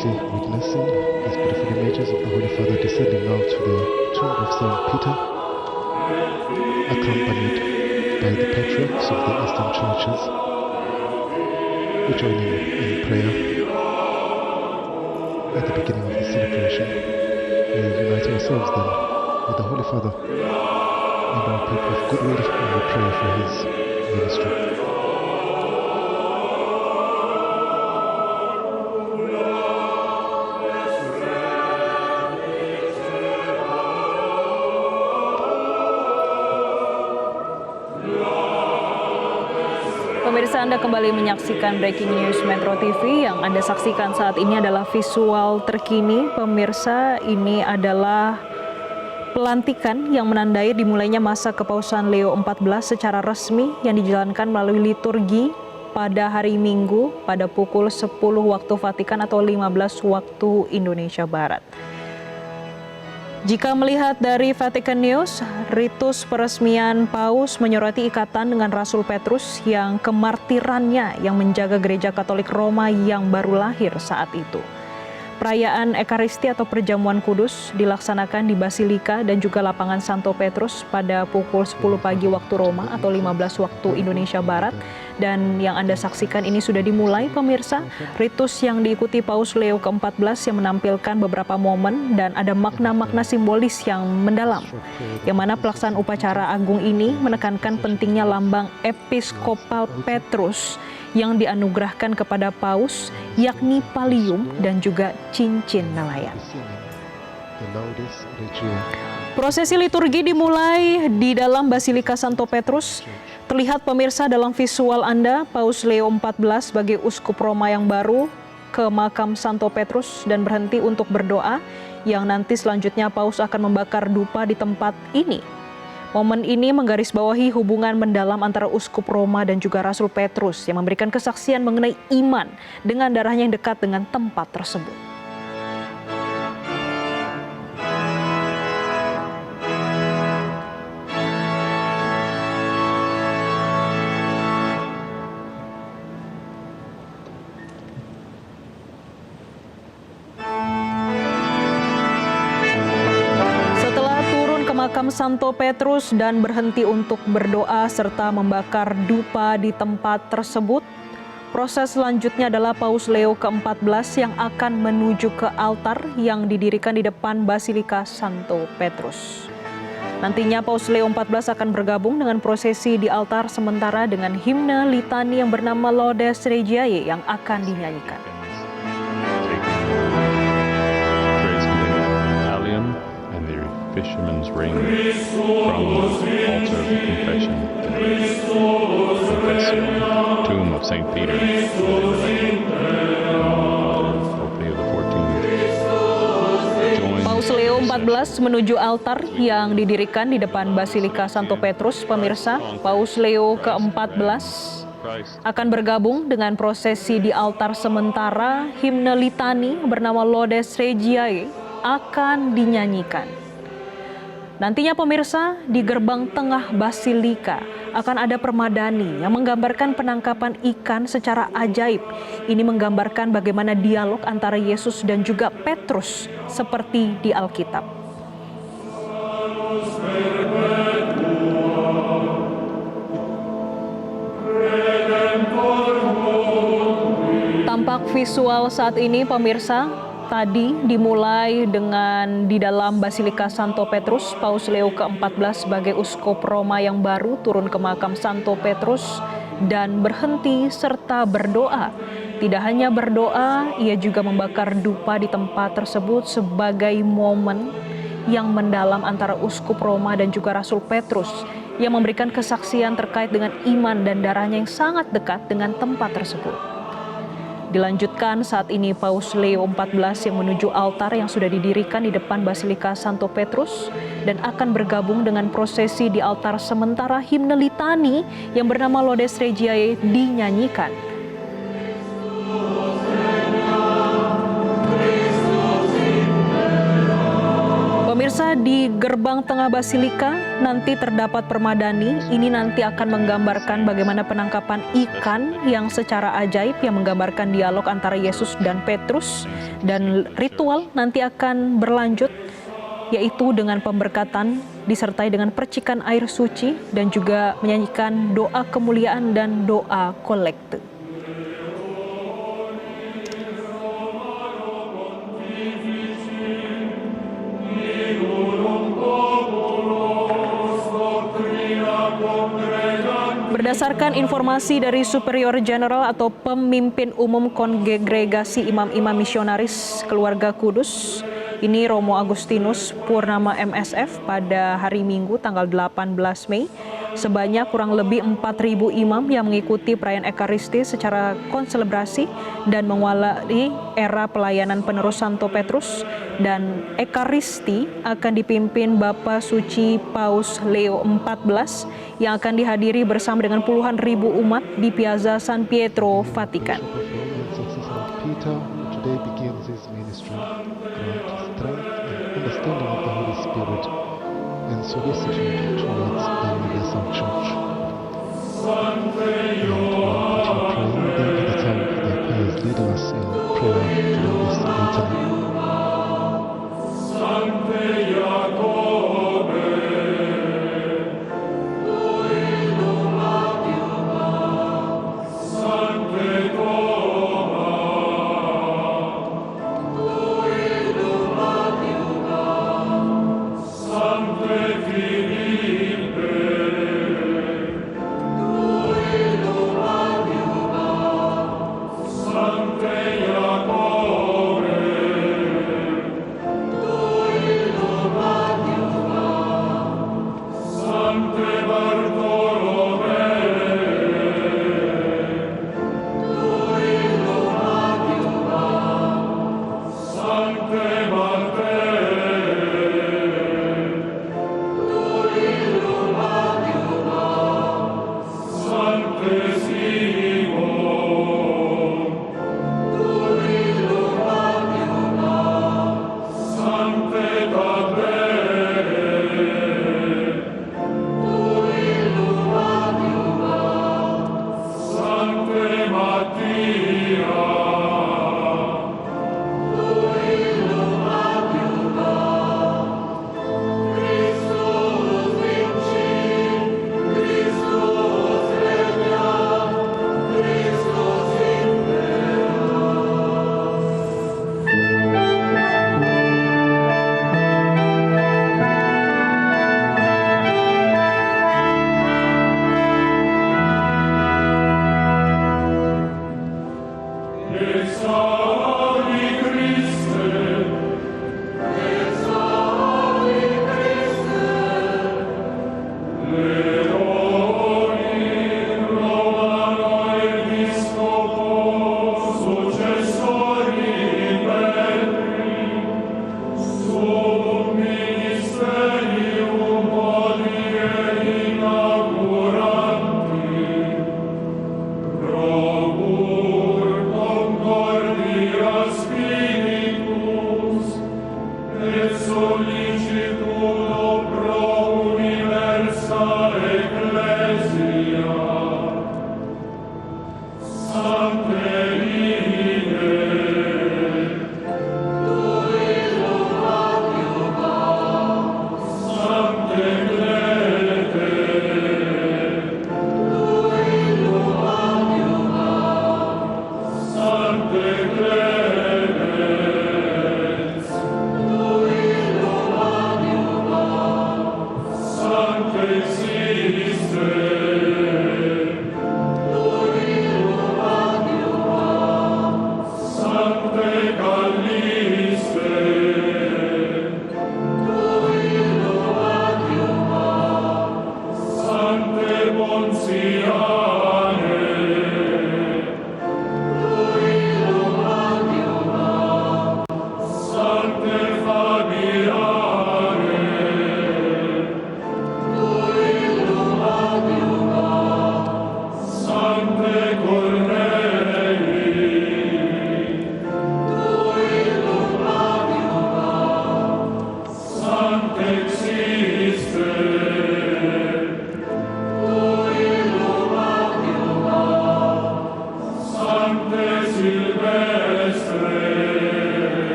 currently witnessing these beautiful images of the Holy Father descending now to the tomb of Saint Peter, accompanied by the patriarchs of the Eastern churches. We join in prayer at the beginning of the celebration. We unite ourselves then with the Holy Father and our people of goodwill, and we pray for his ministry. Pemirsa, Anda kembali menyaksikan Breaking News Metro TV. Yang Anda saksikan saat ini adalah visual terkini. Pemirsa, ini adalah pelantikan yang menandai dimulainya masa kepausan Leo XIV secara resmi yang dijalankan melalui liturgi pada hari Minggu pada pukul 10 waktu Vatikan atau 15 waktu Indonesia Barat. Jika melihat dari Vatican News, ritus peresmian Paus menyoroti ikatan dengan Rasul Petrus yang kemartirannya yang menjaga Gereja Katolik Roma yang baru lahir saat itu. Perayaan Ekaristi atau Perjamuan Kudus dilaksanakan di Basilika dan juga lapangan Santo Petrus pada pukul 10 pagi waktu Roma atau 15 waktu Indonesia Barat. Dan yang Anda saksikan ini sudah dimulai, pemirsa. Ritus yang diikuti Paus Leo ke-14 yang menampilkan beberapa momen dan ada makna-makna simbolis yang mendalam. Yang mana pelaksanaan upacara agung ini menekankan pentingnya lambang episkopal Petrus yang dianugerahkan kepada Paus, yakni pallium dan juga cincin nelayan. Prosesi liturgi dimulai di dalam Basilika Santo Petrus. Terlihat pemirsa dalam visual Anda, Paus Leo XIV sebagai uskup Roma yang baru ke makam Santo Petrus dan berhenti untuk berdoa, yang nanti selanjutnya Paus akan membakar dupa di tempat ini. Momen ini menggarisbawahi hubungan mendalam antara uskup Roma dan juga Rasul Petrus yang memberikan kesaksian mengenai iman dengan darahnya yang dekat dengan tempat tersebut. Makam Santo Petrus dan berhenti untuk berdoa serta membakar dupa di tempat tersebut. Proses selanjutnya adalah Paus Leo ke-14 yang akan menuju ke altar yang didirikan di depan Basilika Santo Petrus. Nantinya Paus Leo XIV akan bergabung dengan prosesi di altar sementara dengan himne litani yang bernama Laudes Regiae yang akan dinyanyikan. Fisherman's ring from the altar of confession, confessio, tomb of Saint Peter, Paus Leo XIV menuju altar yang didirikan di depan Basilika Santo Petrus. Pemirsa, Paus Leo ke-14 akan bergabung dengan prosesi di altar sementara. Himne litani bernama Laudes Regiae akan dinyanyikan. Nantinya pemirsa, di gerbang tengah Basilika akan ada permadani yang menggambarkan penangkapan ikan secara ajaib. Ini menggambarkan bagaimana dialog antara Yesus dan juga Petrus seperti di Alkitab. Tampak visual saat ini pemirsa. Tadi dimulai dengan di dalam Basilika Santo Petrus, Paus Leo ke-14 sebagai uskup Roma yang baru turun ke makam Santo Petrus dan berhenti serta berdoa. Tidak hanya berdoa, ia juga membakar dupa di tempat tersebut sebagai momen yang mendalam antara uskup Roma dan juga Rasul Petrus yang memberikan kesaksian terkait dengan iman dan darahnya yang sangat dekat dengan tempat tersebut. Dilanjutkan saat ini Paus Leo XIV yang menuju altar yang sudah didirikan di depan Basilika Santo Petrus dan akan bergabung dengan prosesi di altar sementara himne litani yang bernama Laudes Regiae dinyanyikan. Pemirsa, di gerbang tengah Basilika nanti terdapat permadani. Ini nanti akan menggambarkan bagaimana penangkapan ikan yang secara ajaib yang menggambarkan dialog antara Yesus dan Petrus. Dan ritual nanti akan berlanjut, yaitu dengan pemberkatan disertai dengan percikan air suci dan juga menyanyikan doa kemuliaan dan doa kolekte. Berdasarkan informasi dari Superior General atau Pemimpin Umum Kongregasi Imam-Imam Misionaris Keluarga Kudus, ini Romo Agustinus Purnama MSF, pada hari Minggu tanggal 18 Mei, sebanyak kurang lebih 4.000 imam yang mengikuti perayaan Ekaristi secara konselebrasi dan mengawali era pelayanan penerus Santo Petrus. Dan Ekaristi akan dipimpin Bapak Suci Paus Leo XIV yang akan dihadiri bersama dengan puluhan ribu umat di Piazza San Pietro, Vatikan. Today begins his ministry. Grant strength and understanding of the Holy Spirit and solicitude towards the universal church. And while praying, then at the time the choir is leading us in prayer during this litany.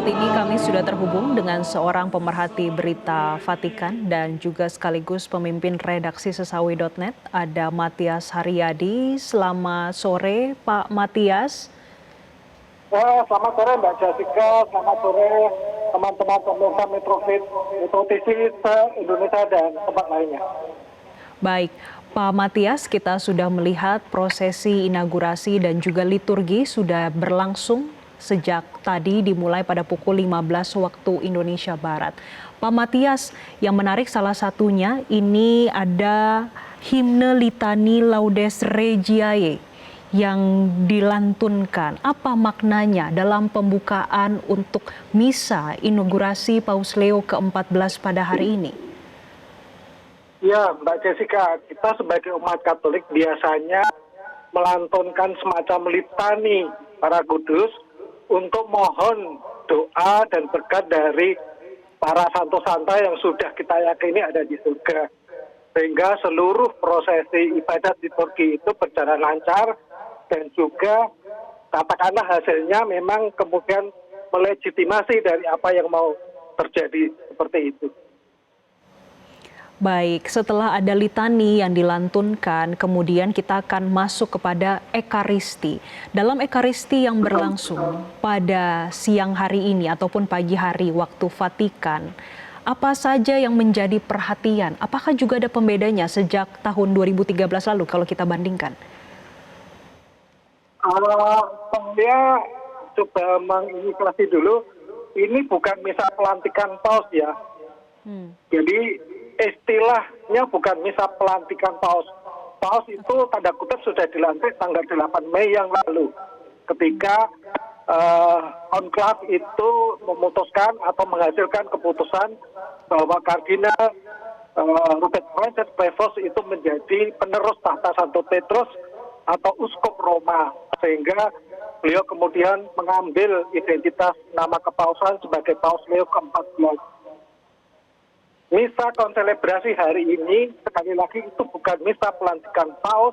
ini kami sudah terhubung dengan seorang pemerhati berita Vatikan dan juga sekaligus pemimpin redaksi Sesawi.net, ada Matias Haryadi. Selamat sore, Pak Matias. Selamat sore Mbak Jessica, selamat sore teman-teman pemirsa Metro TV se-Indonesia dan tempat lainnya. Baik, Pak Matias, kita sudah melihat prosesi inaugurasi dan juga liturgi sudah berlangsung sejak tadi dimulai pada pukul 15 waktu Indonesia Barat. Pak Matias, yang menarik salah satunya ini ada himne litani Laudes Regiae yang dilantunkan. Apa maknanya dalam pembukaan untuk misa inaugurasi Paus Leo ke-14 pada hari ini? Ya, Mbak Jessica, kita sebagai umat Katolik biasanya melantunkan semacam litani para kudus untuk mohon doa dan berkat dari para santo-santa yang sudah kita yakini ada di surga. Sehingga seluruh prosesi ibadat liturgi itu berjalan lancar dan juga katakanlah hasilnya memang kemudian melegitimasi dari apa yang mau terjadi seperti itu. Baik, setelah ada litani yang dilantunkan, kemudian kita akan masuk kepada Ekaristi. Dalam Ekaristi yang berlangsung pada siang hari ini ataupun pagi hari waktu Vatikan, apa saja yang menjadi perhatian? Apakah juga ada pembedanya sejak tahun 2013 lalu kalau kita bandingkan? Saya coba menginisiasi dulu, ini bukan misa pelantikan paus ya. Jadi istilahnya bukan misa pelantikan paus. Paus itu tanda kutip sudah dilantik tanggal 8 Mei yang lalu. Ketika konklav itu memutuskan atau menghasilkan keputusan bahwa Kardinal Rupert Francis Prevost itu menjadi penerus tahta Santo Petrus atau Uskup Roma. Sehingga beliau kemudian mengambil identitas nama kepausan sebagai Paus Leo ke-14. Misa konselebrasi hari ini, sekali lagi itu bukan misa pelantikan paus,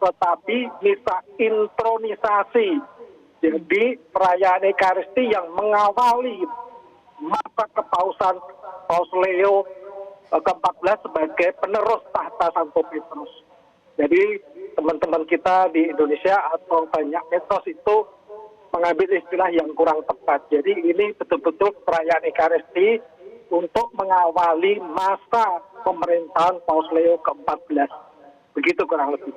tetapi misa intronisasi. Jadi perayaan Ekaristi yang mengawali masa kepausan Paus Leo ke-14 sebagai penerus tahta Santo Petrus. Jadi teman-teman kita di Indonesia atau banyak metros itu mengambil istilah yang kurang tepat. Jadi ini betul-betul perayaan Ekaristi untuk mengawali masa pemerintahan Paus Leo ke-14. Begitu kurang lebih.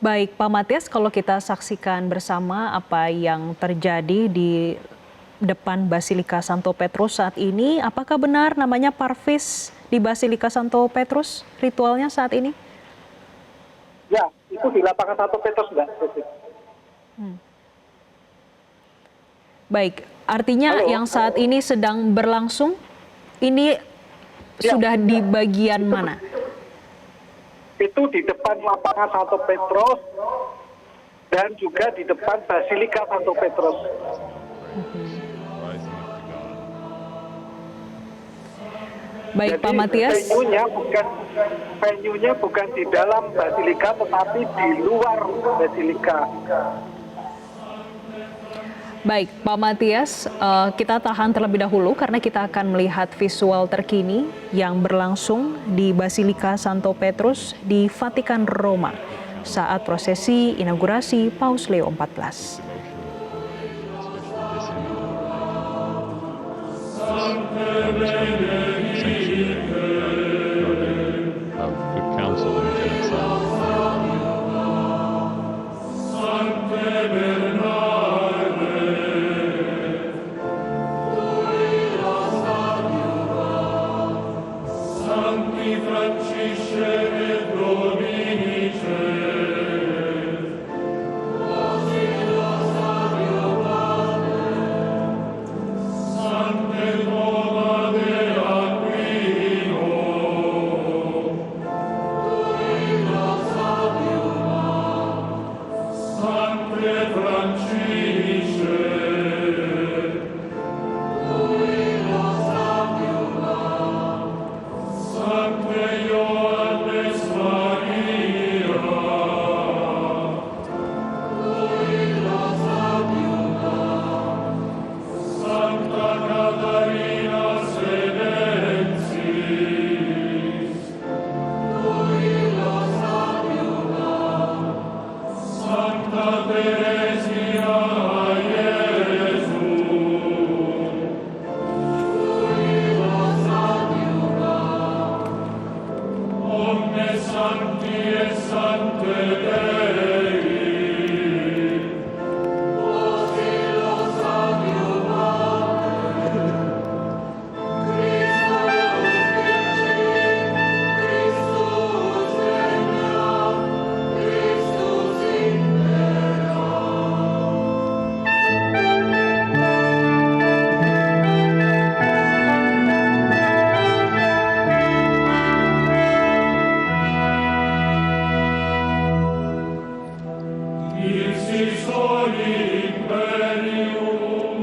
Baik, Pak Matias, kalau kita saksikan bersama apa yang terjadi di depan Basilika Santo Petrus saat ini, apakah benar namanya Parvis di Basilika Santo Petrus ritualnya saat ini? Ya, itu di lapangan Santo Petrus, Mbak. Baik, artinya yang saat ini sedang berlangsung, ini sudah di bagian mana? Itu di depan lapangan Santo Petrus dan juga di depan Basilika Santo Petrus. Baik, jadi, Pak Matias. venue-nya bukan di dalam Basilika tetapi di luar Basilika. Baik, Pak Matias, kita tahan terlebih dahulu karena kita akan melihat visual terkini yang berlangsung di Basilika Santo Petrus di Vatikan Roma saat prosesi inaugurasi Paus Leo XIV. Of good counsel and genocide. Sancte Doma Dei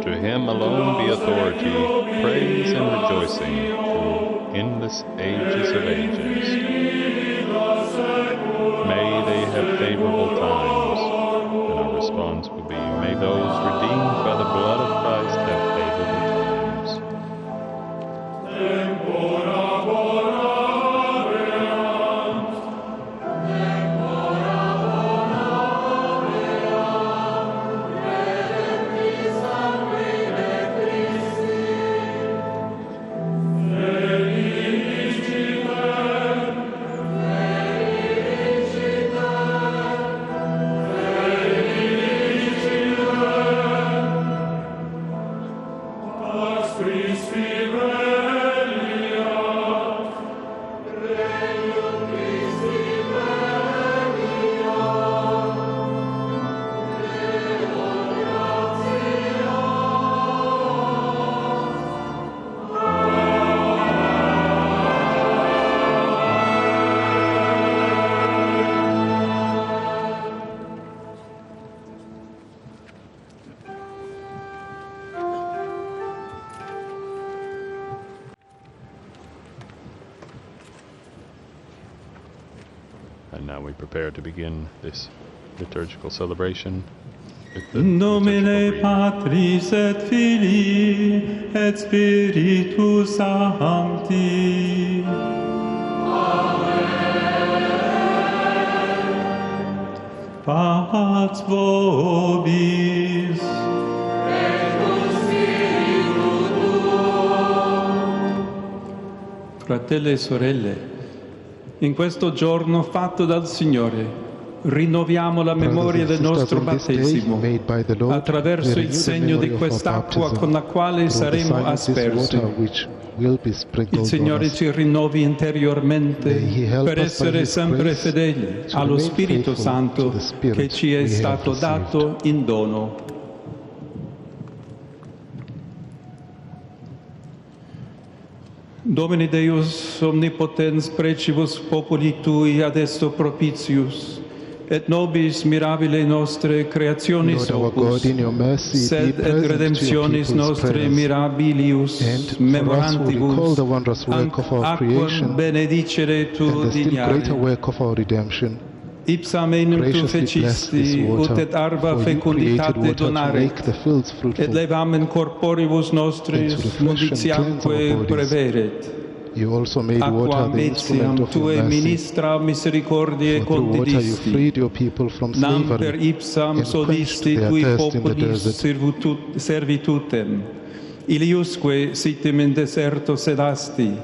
To him alone be authority, praise and rejoicing through endless ages of ages. May they have favorable times, and our response will be, may those redeemed by the blood of Christ have favorable times. And now we prepare to begin this liturgical celebration with the Nomine liturgical reading. Patris et Filii et Spiritus Sancti. Amen. Pax vobis. Fratelli e sorelle, in questo giorno fatto dal Signore, rinnoviamo la memoria del nostro battesimo attraverso il segno di quest'acqua con la quale saremo aspersi. Il Signore ci rinnovi interiormente per essere sempre fedeli allo Spirito Santo che ci è stato dato in dono. Domine Deus omnipotens precibus populi Tui ad esto propitius, et nobis mirabile nostre creationis opus, sed et redemptionis nostre mirabilius memorantibus, aquam benedicere Tu dignare. Ipsam enim Tu fecisti, ut et arba fecunditate donare, et levamen corporibus nostris munditiamque preveret. You also made water Aquam the instrument etiam of your Tue mercy. ministra misericordiae For through water you condidisti. freed your people from Nam per slavery ipsam and quenched sodisti their Tui thirst in the populis desert. servitutem. Iliusque sitem in deserto sedasti.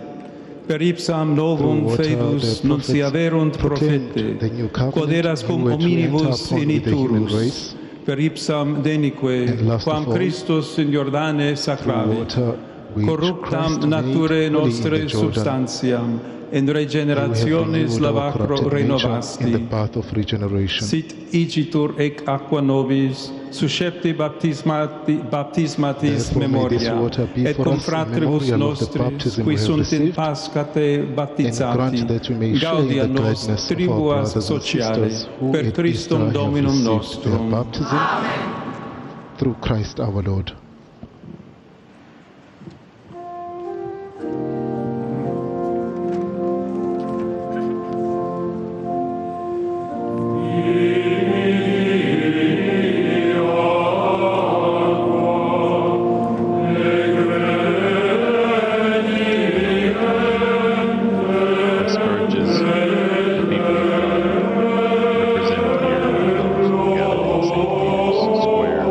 Per ipsam novum Through water fedus the nuntiaverunt proclaimed profete, the new covenant quoderas in cum which we enter hominibus upon with the human initurus. race. Per ipsam denique, And last quam of all, Christus in Jordane Through sacravit, water which corruptam Christ naturae made holy in nostre the Jordan. substantiam, in You have regenerationis renewed our lavacro corrupted nature in the renovasti. path of regeneration. Sit igitur ec aqua nobis, suscepti baptismatis Therefore may this memoria, water be et for cum us a fratribus memorial of the nostris, baptism qui we have sunt in received, Paschate and baptizati, grant that we may share in gaudia the nos gladness of our tribuas brothers and sociale, sisters who per at Easter Christum have Dominum received their nostrum. baptism through Christ our Lord. This urges the people of God, represented here by those who gathered in St. Peter's Square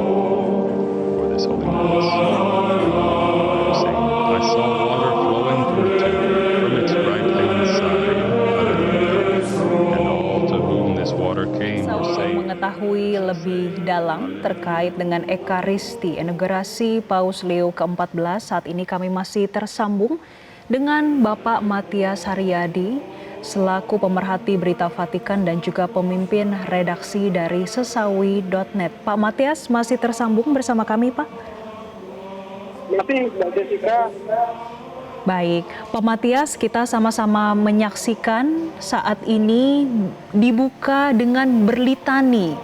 for this holy mengetahui lebih dalam terkait dengan Ekaristi inaugurasi Paus Leo ke-14. Saat ini kami masih tersambung dengan Bapak Matias Haryadi selaku pemerhati Berita Vatikan dan juga pemimpin redaksi dari sesawi.net. Pak Matias masih tersambung bersama kami, Pak? Masih, Mbak Jessica. Baik, Pak Matias, kita sama-sama menyaksikan saat ini dibuka dengan berlitani.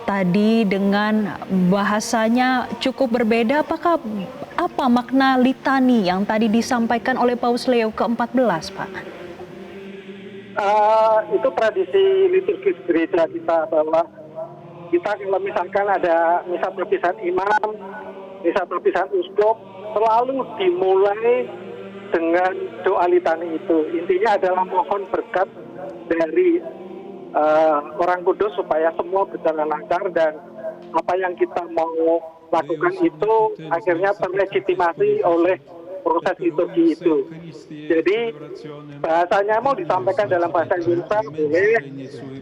Tadi dengan bahasanya cukup berbeda, apa makna litani yang tadi disampaikan oleh Paus Leo ke-14, Pak? Itu tradisi liturgis gereja kita, bahwa kita kalau misalkan ada misa perpisahan imam, misa perpisahan uskup, selalu dimulai dengan doa litani itu. Intinya adalah mohon berkat dari Orang Kudus supaya semua berjalan lancar dan apa yang kita mau lakukan itu akhirnya terlegitimasi oleh proses liturgi itu. Jadi bahasanya mau disampaikan dalam bahasa Indonesia boleh,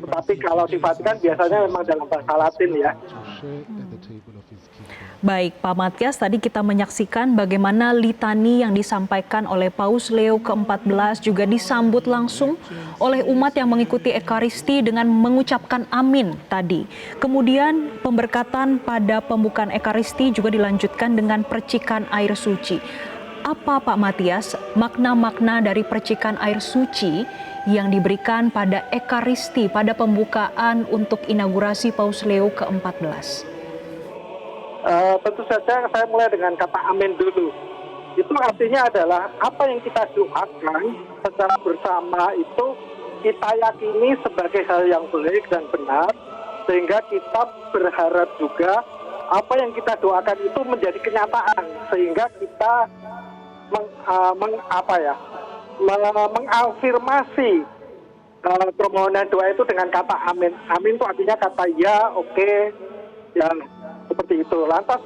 tetapi kalau di Vatikan biasanya memang dalam bahasa Latin ya. Baik, Pak Matias, tadi kita menyaksikan bagaimana litani yang disampaikan oleh Paus Leo ke-14 juga disambut langsung oleh umat yang mengikuti Ekaristi dengan mengucapkan amin tadi. Kemudian pemberkatan pada pembukaan Ekaristi juga dilanjutkan dengan percikan air suci. Apa, Pak Matias, makna-makna dari percikan air suci yang diberikan pada Ekaristi pada pembukaan untuk inaugurasi Paus Leo ke-14? Tentu saja saya mulai dengan kata amin dulu. Itu artinya adalah apa yang kita doakan secara bersama itu kita yakini sebagai hal yang baik dan benar, sehingga kita berharap juga apa yang kita doakan itu menjadi kenyataan, sehingga kita mengafirmasi permohonan doa itu dengan kata amin. Amin itu artinya kata ya, oke, ya, seperti itu. Lantas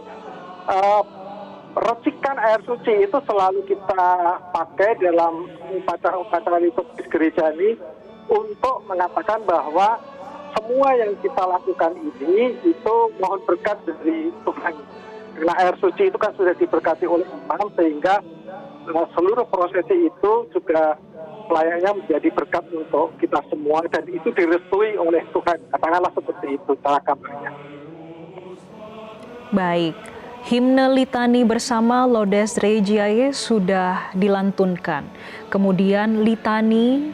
recikan air suci itu selalu kita pakai dalam upacara-upacara liturgis gereja ini untuk mengatakan bahwa semua yang kita lakukan ini itu mohon berkat dari Tuhan. Karena air suci itu kan sudah diberkati oleh imam, sehingga seluruh prosesi itu juga layaknya menjadi berkat untuk kita semua, dan itu direstui oleh Tuhan. Katakanlah seperti itu cara kabarnya. Baik, himne litani bersama Laudes Regiae sudah dilantunkan. Kemudian litani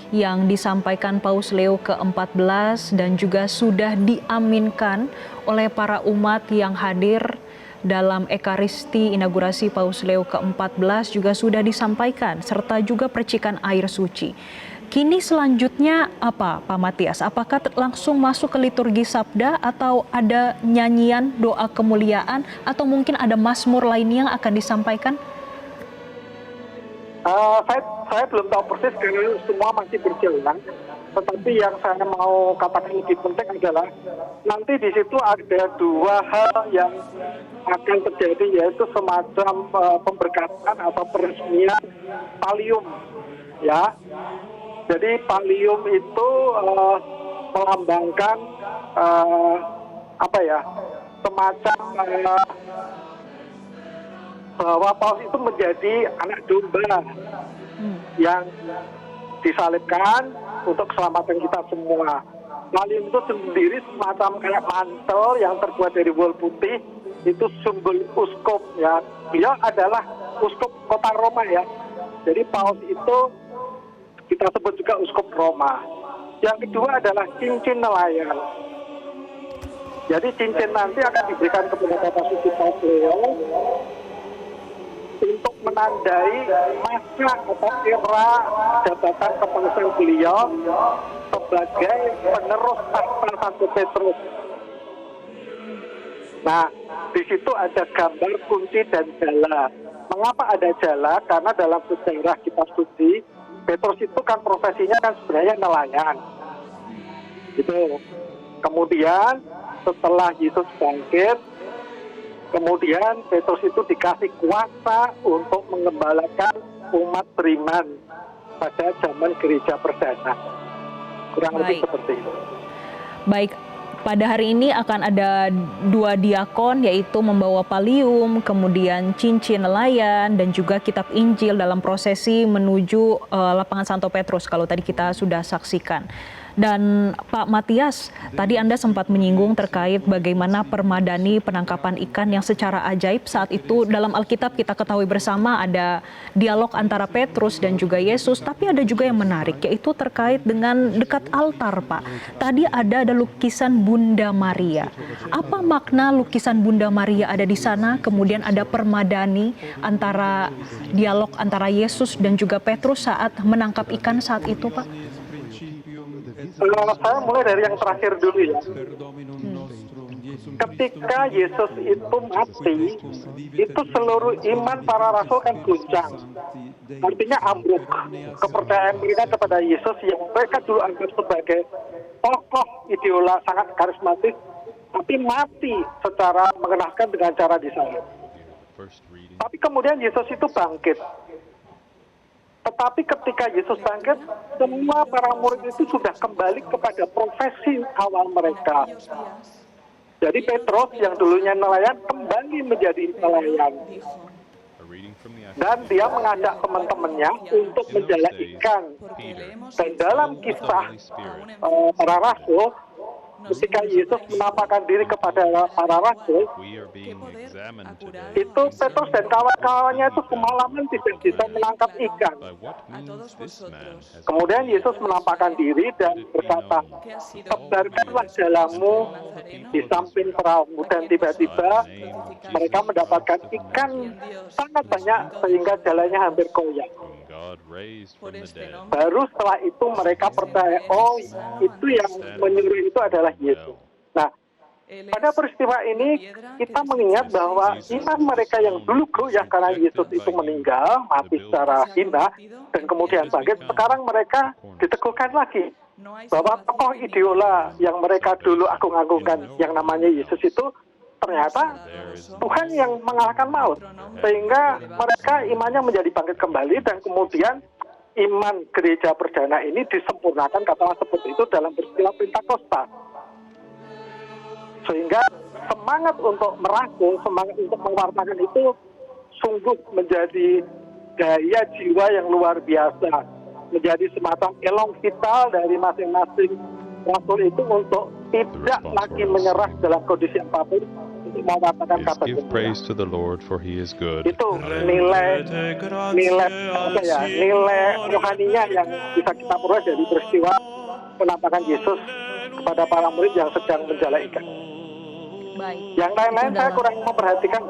yang disampaikan Paus Leo ke-14 dan juga sudah diaminkan oleh para umat yang hadir dalam Ekaristi inaugurasi Paus Leo ke-14 juga sudah disampaikan, serta juga percikan air suci. Kini selanjutnya apa, Pak Matias? Apakah langsung masuk ke liturgi sabda atau ada nyanyian doa kemuliaan atau mungkin ada mazmur lainnya yang akan disampaikan? Saya belum tahu persis karena semua masih berjalan. Tetapi yang saya mau katakan lebih penting adalah nanti di situ ada dua hal yang akan terjadi, yaitu semacam pemberkatan atau peresmian pallium, ya. Jadi pallium itu melambangkan semacam bahwa Paus itu menjadi anak domba yang disalibkan untuk keselamatan kita semua. Pallium itu sendiri semacam kayak mantel yang terbuat dari wol putih, itu simbol uskup ya. Beliau adalah uskup kota Roma ya. Jadi Paus itu kita sebut juga uskup Roma. Yang kedua adalah cincin nelayan. Jadi cincin nanti akan diberikan kepada Bapak Suci Paus Leo untuk menandai masa atau era jabatan kepausan beliau sebagai penerus tahta Santo Petrus. Nah, di situ ada gambar kunci dan jala. Mengapa ada jala? Karena dalam sejarah kita studi, Petrus itu kan profesinya kan sebenarnya nelayan. Gitu. Kemudian setelah Yesus bangkit, kemudian Petrus itu dikasih kuasa untuk mengembalakan umat beriman pada zaman gereja perdana. Kurang lebih seperti itu. Baik, pada hari ini akan ada 2 diakon, yaitu membawa palium, kemudian cincin nelayan, dan juga kitab Injil dalam prosesi menuju lapangan Santo Petrus, kalau tadi kita sudah saksikan. Dan Pak Matias, tadi Anda sempat menyinggung terkait bagaimana permadani penangkapan ikan yang secara ajaib saat itu dalam Alkitab kita ketahui bersama ada dialog antara Petrus dan juga Yesus, tapi ada juga yang menarik, yaitu terkait dengan dekat altar, Pak. Tadi ada lukisan Bunda Maria. Apa makna lukisan Bunda Maria ada di sana? Kemudian ada permadani antara dialog antara Yesus dan juga Petrus saat menangkap ikan saat itu, Pak. Saya mulai dari yang terakhir dulu ya. Ketika Yesus itu mati, itu seluruh iman para rasul kan guncang. Artinya ambruk. Kepercayaan mereka kepada Yesus yang mereka dulu anggap sebagai tokoh idola sangat karismatik, tapi mati secara mengenaskan dengan cara disalib. Tapi kemudian Yesus itu bangkit. Tetapi ketika Yesus bangkit, semua para murid itu sudah kembali kepada profesi awal mereka. Jadi Petrus yang dulunya nelayan kembali menjadi nelayan. Dan dia mengajak teman-temannya untuk menjala ikan. Dan dalam kisah para rasul, ketika Yesus menampakkan diri kepada para rasul, itu Petrus dan kawan-kawannya itu semalaman tidak bisa menangkap ikan. Kemudian Yesus menampakkan diri dan berkata, tebarkanlah jalamu di samping perahu. Dan tiba-tiba mereka mendapatkan ikan sangat banyak sehingga jalannya hampir koyak. Baru setelah itu mereka percaya, oh itu yang menyuruh itu adalah Yesus. Nah, pada peristiwa ini kita mengingat bahwa iman mereka yang dulu goyah karena Yesus itu meninggal, mati secara hina, dan kemudian bangkit, sekarang mereka diteguhkan lagi bahwa tokoh idola yang mereka dulu agung-agungkan yang namanya Yesus itu ternyata Tuhan yang mengalahkan maut, sehingga mereka imannya menjadi bangkit kembali, dan kemudian iman gereja perdana ini disempurnakan, katakanlah seperti itu, dalam peristiwa Pentakosta. Sehingga semangat untuk merangkul, semangat untuk mewartakan itu sungguh menjadi daya jiwa yang luar biasa, menjadi semacam elong vital dari masing-masing rasul itu untuk tidak lagi menyerah dalam kondisi apapun, untuk mewartakan kata Give praise to the Lord, for He is good. Itu nilai rohaninya yang bisa kita peroleh dari peristiwa penampakan Yesus kepada para murid yang sedang menjala ikan. Baik. Yang lain-lain saya kurang memperhatikan.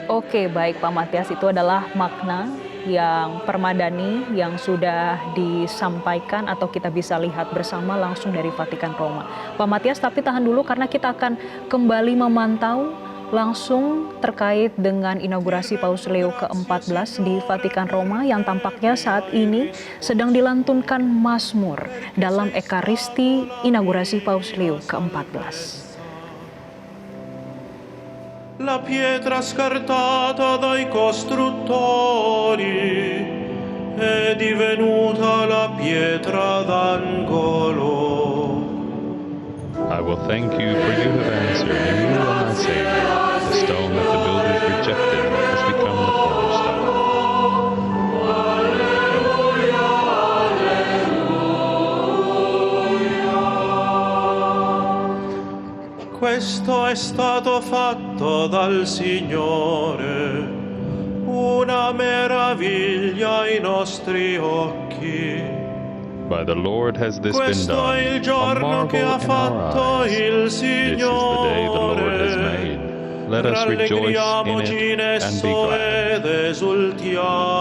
Oke, baik Pak Matias, itu adalah makna yang permadani yang sudah disampaikan atau kita bisa lihat bersama langsung dari Vatikan Roma. Pak Matias, tapi tahan dulu karena kita akan kembali memantau langsung terkait dengan inaugurasi Paus Leo ke-14 di Vatikan Roma yang tampaknya saat ini sedang dilantunkan Mazmur dalam Ekaristi inaugurasi Paus Leo ke-14. La pietra scartata dai costruttori è divenuta la pietra d'angolo. I will thank you, for you have answered, and you are my Savior. The stone that the builders rejected has become the cornerstone. Questo è stato fatto dal Signore, una meraviglia ai nostri occhi. By the Lord has this been Questo done, è il a giorno che ha marvel in our fatto eyes. il This is the day the Lord has made. Let us rejoice in it and be glad. ed esultiamo.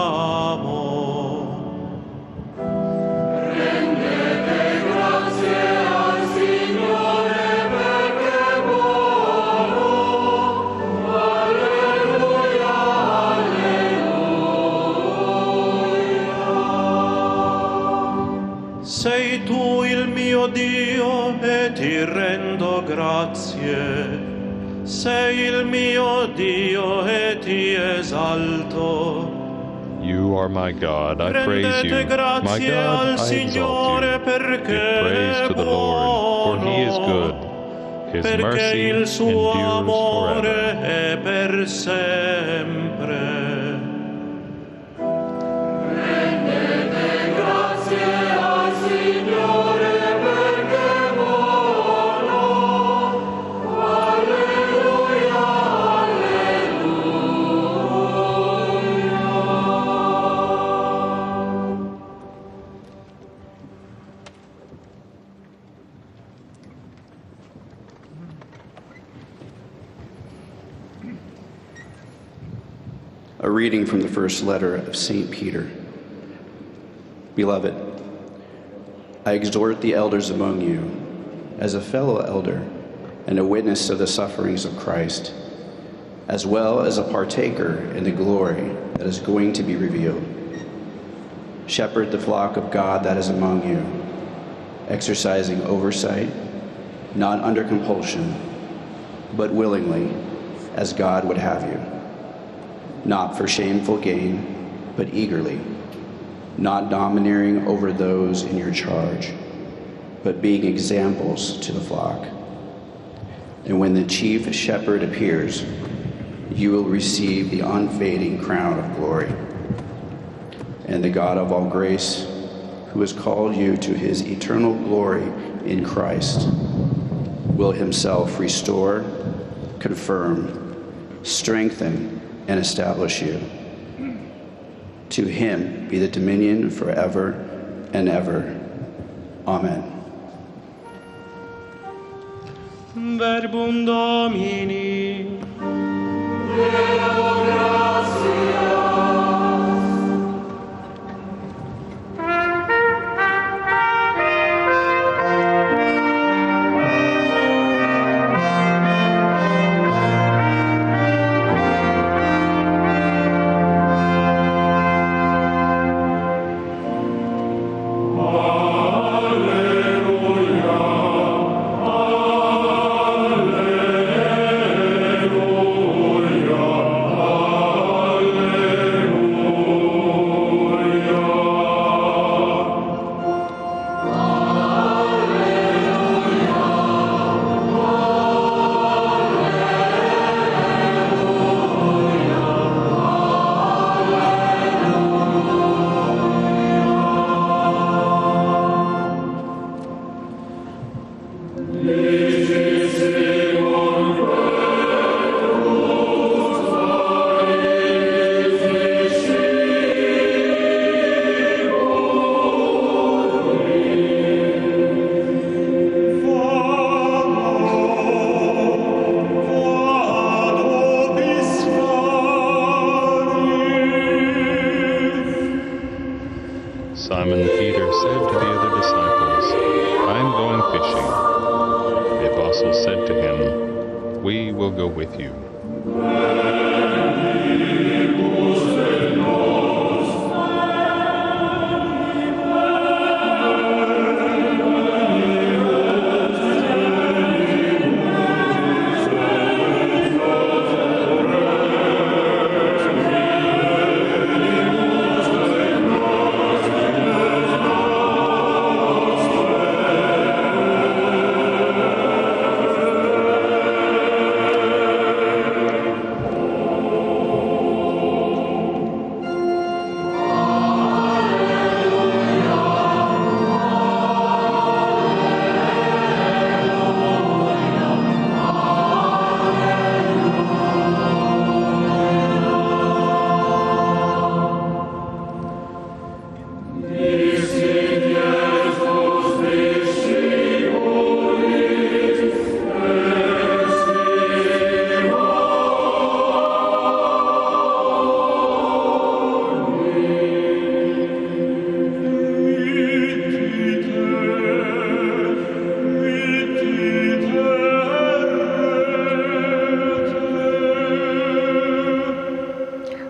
Sei tu il mio Dio e ti rendo grazie. Sei il mio Dio e ti esalto. You are my God, I praise you. Rendete My grazie God, al I exalt Signore you. Give perché praise è to the Lord, for good. His perché mercy il suo endures amore forever. è per sempre. A reading from the first letter of St. Peter. Beloved, I exhort the elders among you, as a fellow elder and a witness of the sufferings of Christ, as well as a partaker in the glory that is going to be revealed. Shepherd the flock of God that is among you, exercising oversight, not under compulsion, but willingly, as God would have you. Not for shameful gain, but eagerly, not domineering over those in your charge, but being examples to the flock. And when the chief shepherd appears, you will receive the unfading crown of glory. And the God of all grace, who has called you to his eternal glory in Christ, will himself restore, confirm, strengthen, and establish you. To him be the dominion forever and ever. Amen. Verbum Domini. Simon Peter said to the other disciples, I am going fishing. The apostles said to him, We will go with you.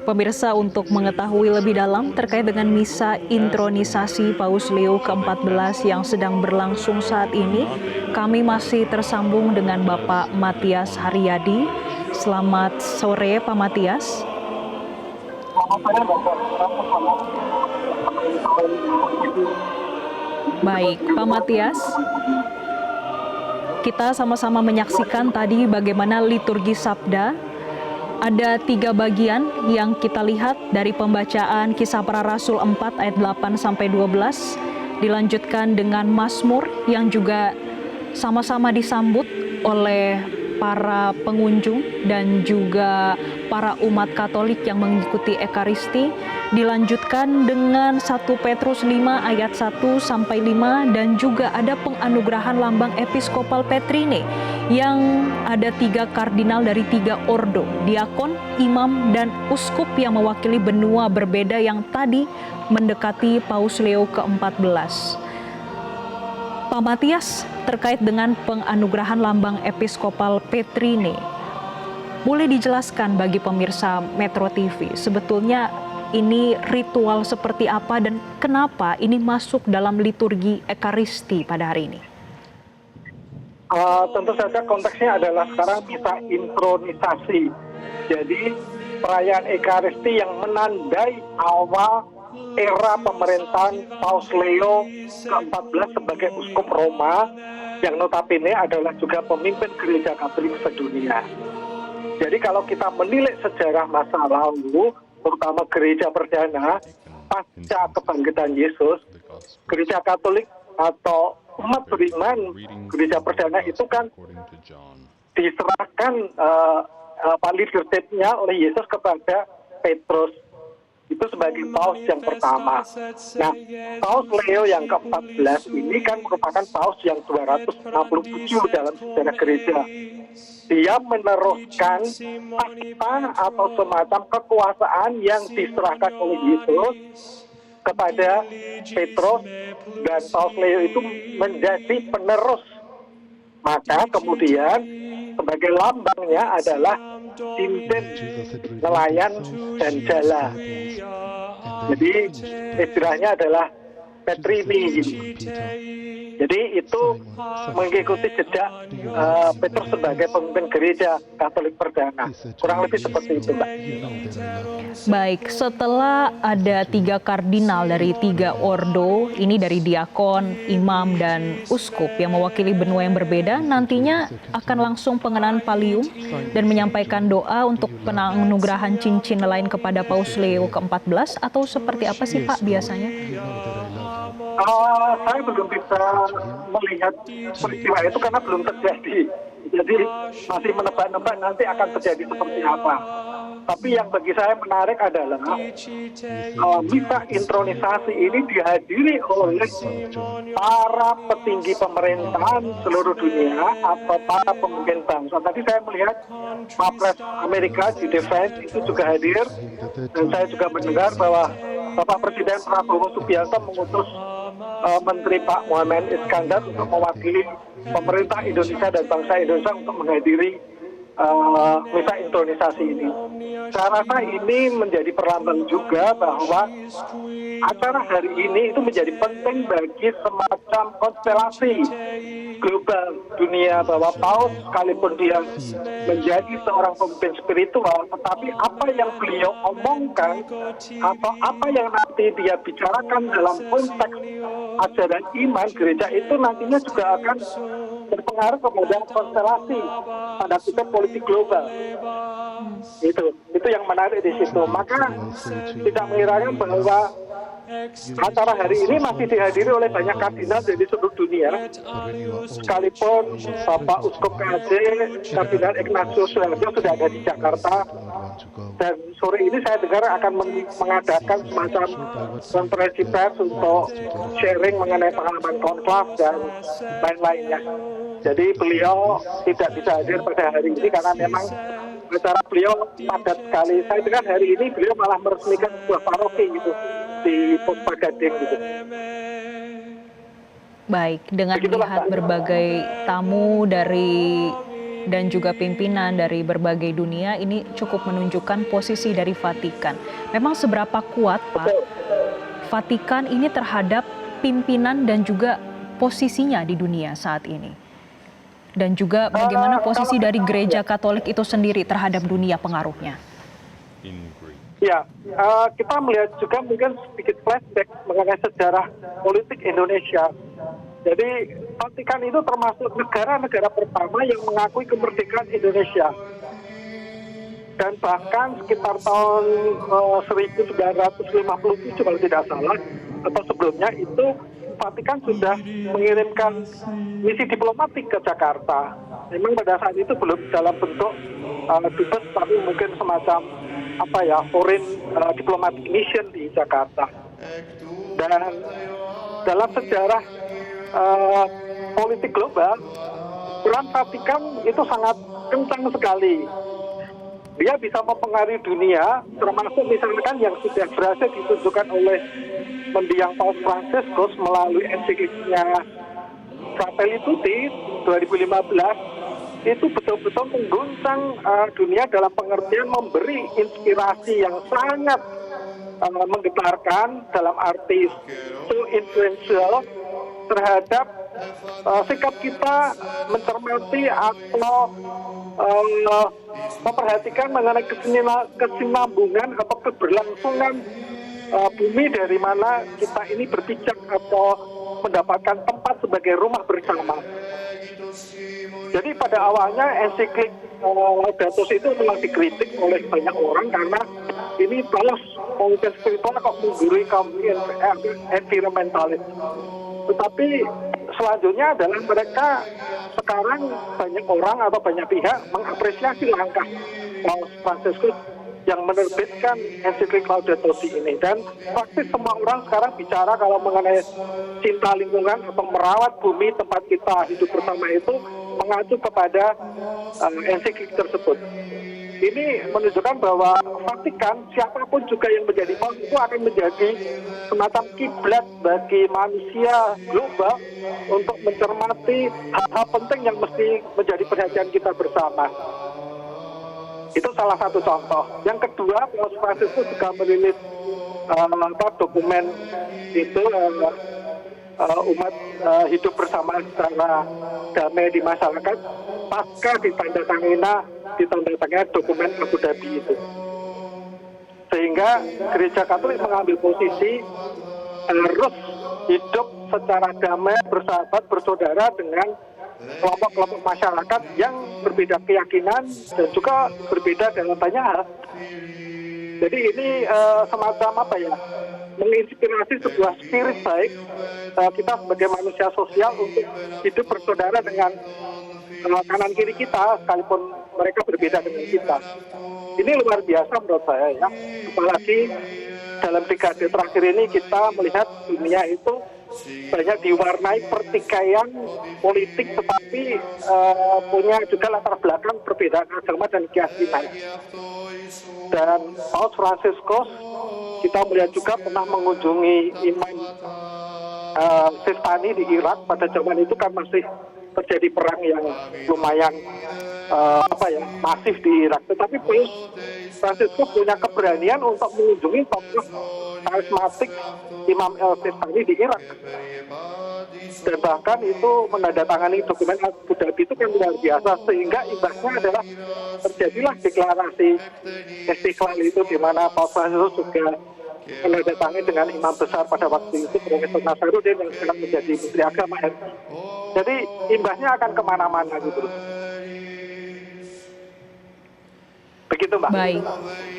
Pemirsa, untuk mengetahui lebih dalam terkait dengan misa intronisasi Paus Leo ke-14 yang sedang berlangsung saat ini, kami masih tersambung dengan Bapak Matias Haryadi. Selamat sore, Pak Matias. Baik, Pak Matias. kita sama-sama menyaksikan tadi bagaimana liturgi Sabda. Ada 3 bagian yang kita lihat dari pembacaan Kisah Para Rasul 4 ayat 8 sampai 12, dilanjutkan dengan Mazmur yang juga sama-sama disambut oleh para pengunjung dan juga para umat Katolik yang mengikuti Ekaristi, dilanjutkan dengan 1 Petrus 5 ayat 1 sampai 5, dan juga ada penganugerahan lambang Episkopal Petrine yang ada 3 kardinal dari 3 ordo, diakon, imam, dan uskup yang mewakili benua berbeda yang tadi mendekati Paus Leo ke-14. Pak Matias, terkait dengan penganugerahan lambang Episkopal Petrine, boleh dijelaskan bagi pemirsa Metro TV, sebetulnya ini ritual seperti apa dan kenapa ini masuk dalam liturgi Ekaristi pada hari ini? Tentu saja konteksnya adalah sekarang misa intronisasi. Jadi perayaan Ekaristi yang menandai awal era pemerintahan Paus Leo ke-14 sebagai uskup Roma, yang notabene adalah juga pemimpin gereja Katolik sedunia. Jadi kalau kita menilik sejarah masa lalu, terutama gereja perdana pasca kebangkitan Yesus, gereja Katolik atau umat beriman gereja perdana itu kan diserahkan leadership-nya oleh Yesus kepada Petrus. Itu sebagai paus yang pertama. Nah, Paus Leo yang ke-14 ini kan merupakan paus yang 267 dalam sejarah gereja. Dia meneruskan tahta atau semacam kekuasaan yang diserahkan oleh Yesus kepada Petrus, dan Paus Leo itu menjadi penerus. Maka kemudian sebagai lambangnya adalah cincin, nelayan, dan jala. Jadi istilahnya adalah Petrini gitu. Jadi itu mengikuti jejak Petrus sebagai pemimpin gereja Katolik perdana. Kurang lebih seperti itu, Mbak. Baik, setelah ada 3 kardinal dari 3 ordo, ini dari diakon, imam, dan uskup yang mewakili benua yang berbeda, nantinya akan langsung pengenaan pallium dan menyampaikan doa untuk penganugerahan cincin lain kepada Paus Leo ke-14, atau seperti apa sih Pak biasanya? Saya belum bisa melihat peristiwa itu karena belum terjadi. Jadi masih menebak-nebak nanti akan terjadi seperti apa. Tapi yang bagi saya menarik adalah misa intronisasi ini dihadiri oleh para petinggi pemerintahan seluruh dunia atau para pemimpin bangsa. Tadi saya melihat Wapres Amerika di Defense itu juga hadir, dan saya juga mendengar bahwa Bapak Presiden Prabowo Subianto mengutus Menteri Pak Muhammad Iskandar untuk mewakili pemerintah Indonesia dan bangsa Indonesia untuk menghadiri misa intronisasi ini. Saya rasa ini menjadi perlambang juga bahwa acara hari ini itu menjadi penting bagi semacam konstelasi global dunia, bahwa Paus sekalipun dia menjadi seorang pemimpin spiritual, tetapi apa yang beliau omongkan atau apa yang nanti dia bicarakan dalam konteks ajaran iman gereja itu nantinya juga akan berpengaruh kepada konstelasi pada titik politik global. Itu yang menarik di situ. Maka tidak mengherankan bahwa acara hari ini masih dihadiri oleh banyak kardinal dari seluruh dunia, sekalipun Bapak Uskup KJ Kardinal Ignatius Suharto sudah ada di Jakarta, dan sore ini saya dengar akan mengadakan semacam konferensi pers untuk sharing mengenai pengalaman konklav dan lain-lainnya. Jadi beliau tidak bisa hadir pada hari ini karena memang acara beliau padat sekali. Saya dengar hari ini beliau malah meresmikan sebuah paroki gitu di Puspa Gading gitu. Baik, dengan melihat berbagai tamu dari dan juga pimpinan dari berbagai dunia, ini cukup menunjukkan posisi dari Vatikan. Memang seberapa kuat, Pak, Vatikan ini terhadap pimpinan dan juga posisinya di dunia saat ini? Dan juga bagaimana posisi dari gereja Katolik itu sendiri terhadap dunia pengaruhnya? Ya, kita melihat juga mungkin sedikit flashback mengenai sejarah politik Indonesia. Jadi Vatikan itu termasuk negara-negara pertama yang mengakui kemerdekaan Indonesia. Dan bahkan sekitar tahun 1957 kalau tidak salah, atau sebelumnya itu Vatikan sudah mengirimkan misi diplomatik ke Jakarta. Memang pada saat itu belum dalam bentuk dubes, tapi mungkin semacam foreign diplomatic mission di Jakarta. Dan dalam sejarah politik global, peran Vatikan itu sangat kencang sekali. Dia bisa mempengaruhi dunia, termasuk misalkan yang sudah berhasil ditunjukkan oleh mendiang Paus Fransiskus melalui ensikliknya Fratelli Tutti 2015, itu betul-betul mengguncang dunia dalam pengertian memberi inspirasi yang sangat menggetarkan dalam arti so influential terhadap sikap kita mencermati atau memperhatikan mengenai kesinambungan atau keberlangsungan bumi dari mana kita ini berpijak atau mendapatkan tempat sebagai rumah bersama. Jadi pada awalnya ensiklik Laudato Si itu memang dikritik oleh banyak orang karena ini Paus komunitas spiritual kok menggurui kaum environmentalis. Tetapi selanjutnya adalah mereka sekarang banyak orang atau banyak pihak mengapresiasi langkah Paus Fransiskus yang menerbitkan ensiklik Laudato Si ini, dan praktis semua orang sekarang bicara kalau mengenai cinta lingkungan atau merawat bumi tempat kita hidup bersama itu mengacu kepada ensiklik tersebut. Ini menunjukkan bahwa Vatikan, siapapun juga yang menjadi paus itu akan menjadi semacam kiblat bagi manusia global untuk mencermati hal-hal penting yang mesti menjadi perhatian kita bersama. Itu salah satu contoh. Yang kedua, Paus Fransiskus juga merilis dokumen itu umat hidup bersama secara damai di masyarakat pasca ditandatangani dokumen Abu Dhabi itu. Sehingga Gereja Katolik mengambil posisi harus hidup secara damai, bersahabat, bersaudara dengan kelompok-kelompok masyarakat yang berbeda keyakinan dan juga berbeda dalam banyak hal. Jadi ini semacam menginspirasi sebuah spirit baik kita sebagai manusia sosial untuk hidup bersaudara dengan kanan kiri kita, sekalipun mereka berbeda dengan kita. Ini luar biasa menurut saya ya. Apalagi dalam dekade terakhir ini kita melihat dunia itu banyak diwarnai pertikaian politik, tetapi punya juga latar belakang perbedaan agama dan keyakinan. Dan Paus Fransiskus kita melihat juga pernah mengunjungi Imam Sistani di Irak. Pada zaman itu kan masih terjadi perang yang lumayan masif di Irak. Tetapi Paus Fransiskus punya keberanian untuk mengunjungi tokoh karismatik Imam Sistani di Irak. Dan bahkan itu menandatangani dokumen Abu Dhabi itu kan luar biasa, sehingga imbasnya adalah terjadilah deklarasi Istiqlal itu, di mana Paus Fransiskus juga menandatangani dengan imam besar pada waktu itu Profesor Nasaruddin yang sekarang menjadi Menteri Agama RI. Jadi imbasnya akan kemana-mana gitu. Begitu, Mbak. Baik,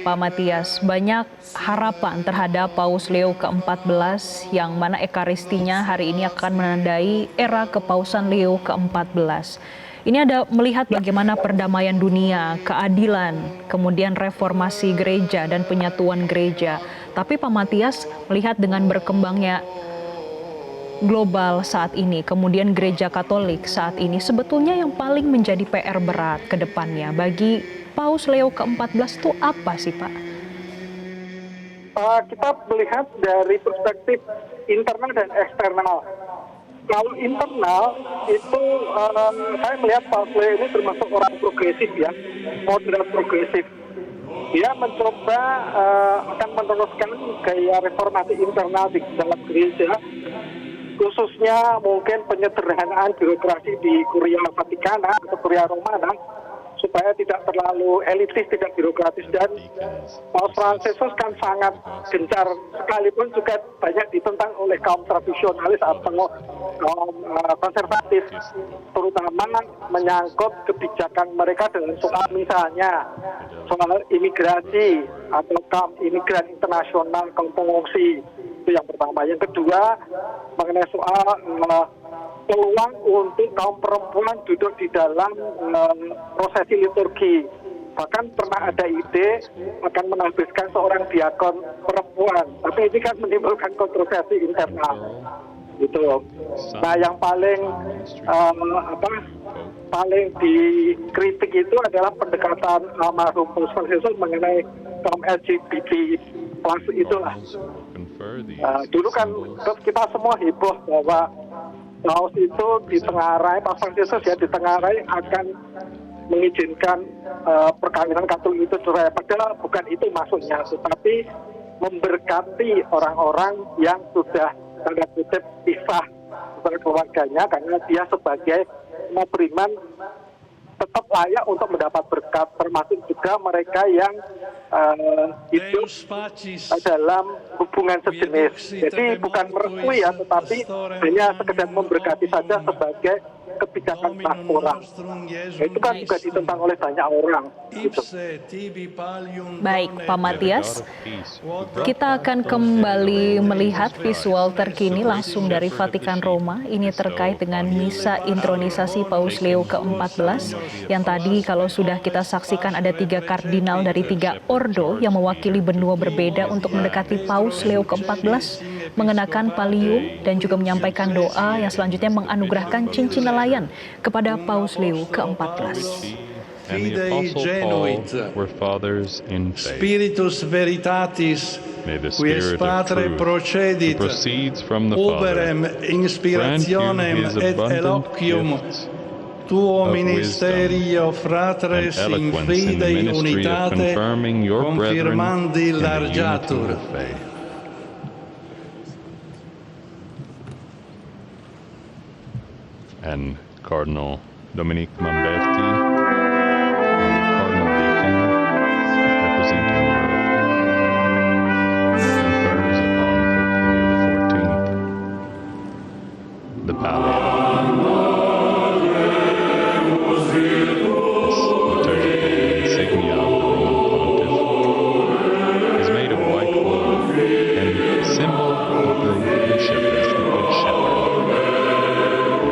Pak Matias, banyak harapan terhadap Paus Leo ke-14 yang mana ekaristinya hari ini akan menandai era kepausan Leo ke-14. Ini ada melihat bagaimana perdamaian dunia, keadilan, kemudian reformasi gereja dan penyatuan gereja. Tapi Pak Matias melihat dengan berkembangnya global saat ini, kemudian gereja Katolik saat ini, sebetulnya yang paling menjadi PR berat ke depannya bagi Paus Leo ke-14 itu apa sih, Pak? Kita melihat dari perspektif internal dan eksternal. Kalau internal itu saya melihat Paus Leo ini termasuk orang progresif ya, moderat progresif. Dia mencoba akan meneruskan gaya reformasi internal di dalam gereja, khususnya mungkin penyederhanaan birokrasi di Kuria Vatikana atau Kuria Romana, supaya tidak terlalu elitis, tidak birokratis. Dan Paus Fransiskus kan sangat gencar, sekalipun juga banyak ditentang oleh kaum tradisionalis atau kaum konservatif, terutama menyangkut kebijakan mereka dengan soal misalnya soal imigrasi atau kaum imigran internasional, kaum pengungsi. Itu yang pertama. Yang kedua, mengenai soal peluang untuk kaum perempuan duduk di dalam prosesi liturgi. Bahkan pernah ada ide akan menambahkan seorang diakon perempuan, tapi ini kan menimbulkan kontroversi internal. Gitu. Nah, yang paling paling dikritik itu adalah pendekatan almarhum Paus Fransiskus mengenai kaum LGBT plus itulah. Dulu kan kita semua heboh bahwa Paus itu ditengarai, Paus Fransiskus ya ditengarai akan mengizinkan perkawinan Katolik itu cerai. Padahal bukan itu maksudnya, tetapi memberkati orang-orang yang sudah tanda kutip pisah dari keluarganya, karena dia sebagai beriman tetap layak untuk mendapat berkat, termasuk juga mereka yang hidup dalam hubungan sejenis. Jadi bukan merestui ya, tetapi hanya sekedar memberkati saja sebagai kebijakan pastoral. Itu kan juga ditentang oleh banyak orang. Gitu. Baik, Pak Matias, kita akan kembali melihat visual terkini langsung dari Vatikan Roma. Ini terkait dengan misa intronisasi Paus Leo ke-14 yang tadi kalau sudah kita saksikan ada 3 kardinal dari 3 ordo yang mewakili benua berbeda untuk mendekati Paus Leo ke-14, mengenakan pallium dan juga menyampaikan doa yang selanjutnya menganugerahkan cincin nelayan kepada Paus Leo ke-14. And the Apostle Paul were fathers in faith. Spiritus veritatis, May the qui Spirit Patre of truth, procedit, who proceeds from the Father, uberem inspirationem grant you his et abundant eloquium gifts tuo of ministerio wisdom fratres and in eloquence in the fide ministry of unitate confirming your brethren confirmandi in the unity largiatur. of faith. And Cardinal Dominique Mamberti, Cardinal Deacon, representing Europe, confers upon Pope Leo XIV the pallium. This liturgical insignia of the Roman Pontiff is made of white wool and symbol of the Good Shepherd, the Good Shepherd.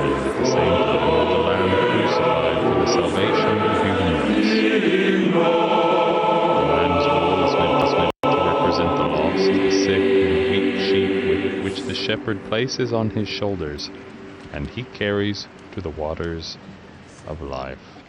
At the same time, of the Lamb crucified for the salvation of human race. The lamb's wool is meant to represent the lost, the sick, and weak sheep which the shepherd places on his shoulders, and he carries to the waters of life.